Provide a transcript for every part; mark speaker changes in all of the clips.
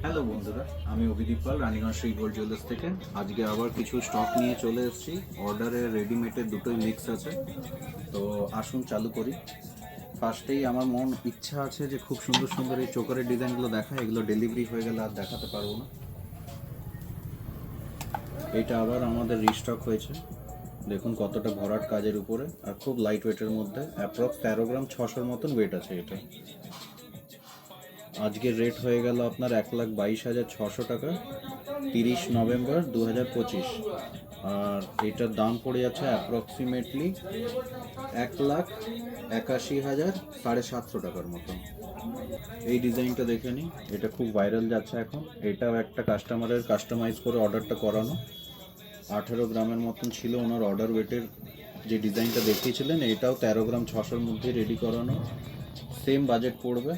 Speaker 1: Hello বন্ধুরা, আমি অভিদীপ পাল Raniganj Shri gold jewellers থেকে। আজকে আবার কিছু স্টক নিয়ে চলে এসেছি। অর্ডারে রেডিমেডের দুটোই মিক্স আছে, তো আসুন চালু করি। ফার্স্টেই আমার ইচ্ছা আছে যে খুব সুন্দর সুন্দর এই চোকারের ডিজাইনগুলো দেখায়। এগুলো ডেলিভারি হয়ে গেলে আর দেখাতে পারবো না। এটা আবার আমাদের রিস্টক হয়েছে, দেখুন কতটা ভরাট কাজের উপরে, আর খুব লাইট ওয়েটের মধ্যে। অ্যাপ্রক্স 13 গ্রাম 600 মতন ওয়েট আছে এটা। আজকের রেট হয়ে গেল আপনার 1,22,600 টাকা, 30 নভেম্বর 2025। আর এটার দাম পড়ে যাচ্ছে অ্যাপ্রক্সিমেটলি 1,81,750 টাকার মতন। এই ডিজাইনটা দেখে নিই, এটা খুব ভাইরাল যাচ্ছে এখন। এটাও একটা কাস্টমারের কাস্টমাইজ করে অর্ডারটা করানো। 18 গ্রামের মতন ছিল ওনার অর্ডার ওয়েটের। যে ডিজাইনটা দেখিয়েছিলেন এটাও 13 গ্রাম 600-র মধ্যে রেডি করানো। সেম বাজেট পড়বে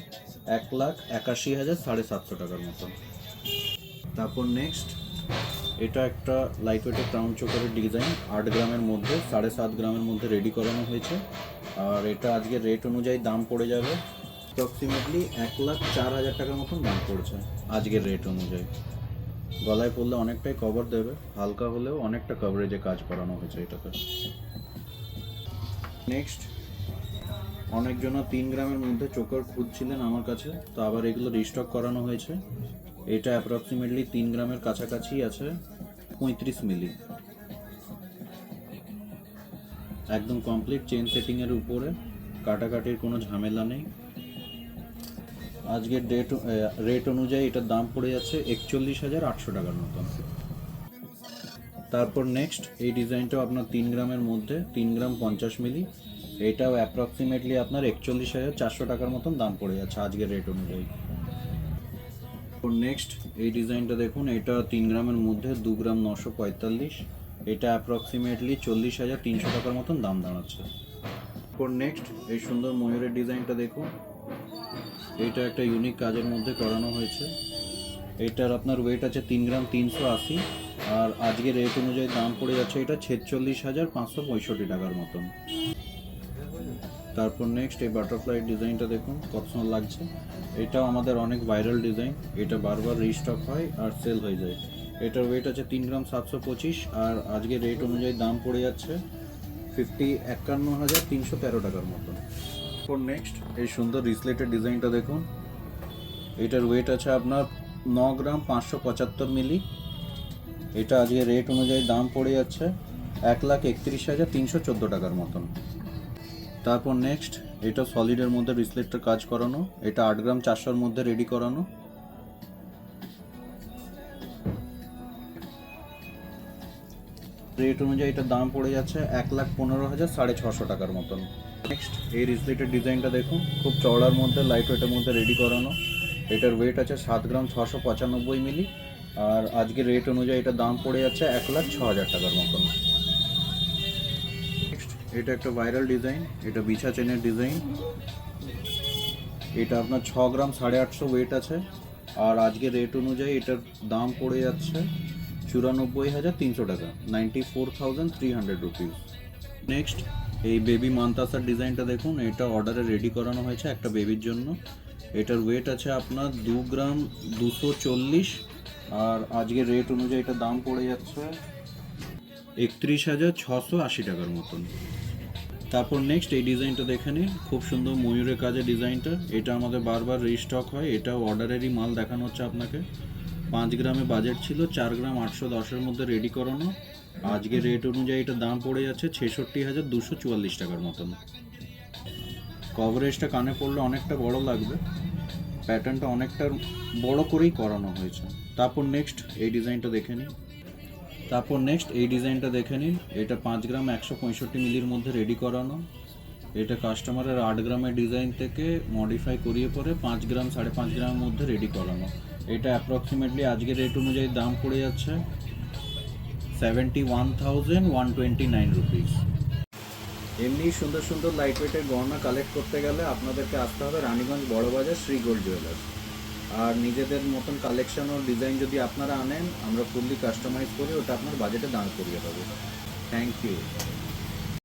Speaker 1: 1,81,750 টাকার মতন। তারপর নেক্সট, এটা একটা লাইট ওয়েটের ক্রাউন চোকারের ডিজাইন, 8 গ্রামের মধ্যে, 7.5 গ্রামের মধ্যে রেডি করানো হয়েছে। আর এটা আজকের রেট অনুযায়ী দাম পড়ে যাবে অ্যাপ্রক্সিমেটলি 1,04,000 টাকার মতন দাম পড়েছে আজকের রেট অনুযায়ী। গলায় পড়লে অনেকটাই কভার দেবে, হালকা হলেও অনেকটা কভারেজে কাজ করানো হয়েছে এটাতে। নেক্সট, অনেকজন 3 গ্রামের মধ্যে চোকার খুঁজছিলেন আমার কাছে, তো আবার এগুলো রিস্টক করানো হয়েছে। এটা অ্যাপ্রক্সিমেটলি 3 গ্রামের কাছাকাছি আছে, 35 মিলি, একদম কমপ্লিট চেন সেটিংয়ের উপরে, কাটাকাটির কোনো ঝামেলা নেই। আজকের রেট অনুযায়ী এটার দাম পড়ে যাচ্ছে 41,800 টাকার মতন। তারপর নেক্সট, এই ডিজাইনটাও আপনার 3 গ্রামের মধ্যে, 3 গ্রাম 50 মিলি। এটাও অ্যাপ্রক্সিমেটলি আপনার 41,400 টাকার মতন দাম পড়ে যাচ্ছে আজকের রেট অনুযায়ী। নেক্সট, এই ডিজাইনটা দেখুন, এটা 3 গ্রামের মধ্যে, 2 গ্রাম 945। এটা অ্যাপ্রক্সিমেটলি 40,300 টাকার মতন দাম দাঁড়াচ্ছে। নেক্সট, এই সুন্দর ময়ূরের ডিজাইনটা দেখুন, এটা একটা ইউনিক কাজের মধ্যে করানো হয়েছে। এটার আপনার ওয়েট আছে 3 গ্রাম 380, আর আজকের রেট অনুযায়ী দাম পড়ে যাচ্ছে এটা 46,565 টাকার মতন। তারপর নেক্সট, এই বাটারফ্লাই ডিজাইনটা দেখুন কত সুন্দর লাগছে। এটাও আমাদের অনেক ভাইরাল ডিজাইন, এটা বারবার রিস্টক হয় আর সেল হয়ে যায়। এটার ওয়েট আছে 3 গ্রাম 725, আর আজকে রেট অনুযায়ী দাম পড়ে যাচ্ছে 51,313 টাকার মতন। নেক্সট, এই সুন্দর রিসলেটের ডিজাইনটা দেখুন, এটার ওয়েট আছে আপনার 9 গ্রাম 575 মিলি। এটা আজকে রেট অনুযায়ী দাম পড়ে যাচ্ছে 1,31,314 টাকার মতন। তারপর নেক্সট, এটা সলিডের মধ্যে রিসলেটের কাজ করানো, এটা 8 গ্রাম 400-র মধ্যে রেডি করানো। রেট অনুযায়ী এটার দাম পড়ে যাচ্ছে 1,15,650 টাকার মতন। নেক্সট, এই রিসলেটের ডিজাইনটা দেখুন, খুব চওড়ার মধ্যে, লাইট ওয়েটের মধ্যে রেডি করানো। এটার ওয়েট আছে 7 গ্রাম 695 মিলি, আর আজকের রেট অনুযায়ী এটার দাম পড়ে যাচ্ছে 1,06,000 টাকার মতন। নেক্সট, এটা একটা ভাইরাল ডিজাইন, এটা বিছা চেনের ডিজাইন। এটা আপনার 6 গ্রাম 850 ওয়েট আছে, আর আজকের রেট অনুযায়ী এটার দাম পড়ে যাচ্ছে 94,300 টাকা, 94,300 রুপিস। নেক্সট, এই বেবি মান্তাসার ডিজাইনটা দেখুন, এটা অর্ডারে রেডি করানো হয়েছে একটা বেবির জন্য। এটার ওয়েট আছে আপনার 2 গ্রাম 240, আর আজকের রেট অনুযায়ী এটার দাম পড়ে যাচ্ছে 31,680 টাকার মতন। তারপর নেক্সট, এই ডিজাইনটা দেখে নিন, খুব সুন্দর ময়ূরের কাজের ডিজাইনটা। এটা আমাদের বারবার রিস্টক হয়, এটাও অর্ডারেরই মাল দেখানো হচ্ছে আপনাকে। 5 গ্রামে বাজেট ছিল, 4 গ্রাম 810-এর মধ্যে রেডি করানো। আজকের রেট অনুযায়ী এটার দাম পড়ে যাচ্ছে 66,244 টাকার মতন। কভারেজটা কানে পড়লে অনেকটা বড় লাগবে, প্যাটার্নটা অনেকটা বড় করেই করানো হয়েছে। তারপর নেক্সট, এই ডিজাইনটা দেখে নিন। এটা 5 গ্রাম 165 মিলির মধ্যে রেডি করানো। এটা কাস্টমারের 8 গ্রামের ডিজাইন থেকে মডিফাই করিয়ে পরে 5 গ্রাম 5.5 গ্রামের মধ্যে রেডি করানো। এটা অ্যাপ্রক্সিমেটলি আজকের রেট অনুযায়ী দাম পড়ে যাচ্ছে 71,129 রুপিস। এমনি সুন্দর সুন্দর লাইট ওয়েটের গহনা কালেক্ট করতে গেলে আপনাদেরকে আসতে হবে রানীগঞ্জ বড়বাজার শ্রী গোল্ড জুয়েলার্স। আর নিজেদের মতন কালেকশন ও ডিজাইন যদি আপনারা আনেন, আমরা ফুললি কাস্টমাইজ করে ওটা আপনার বাজেটে দাঁড় করিয়ে দেবো। Thank you.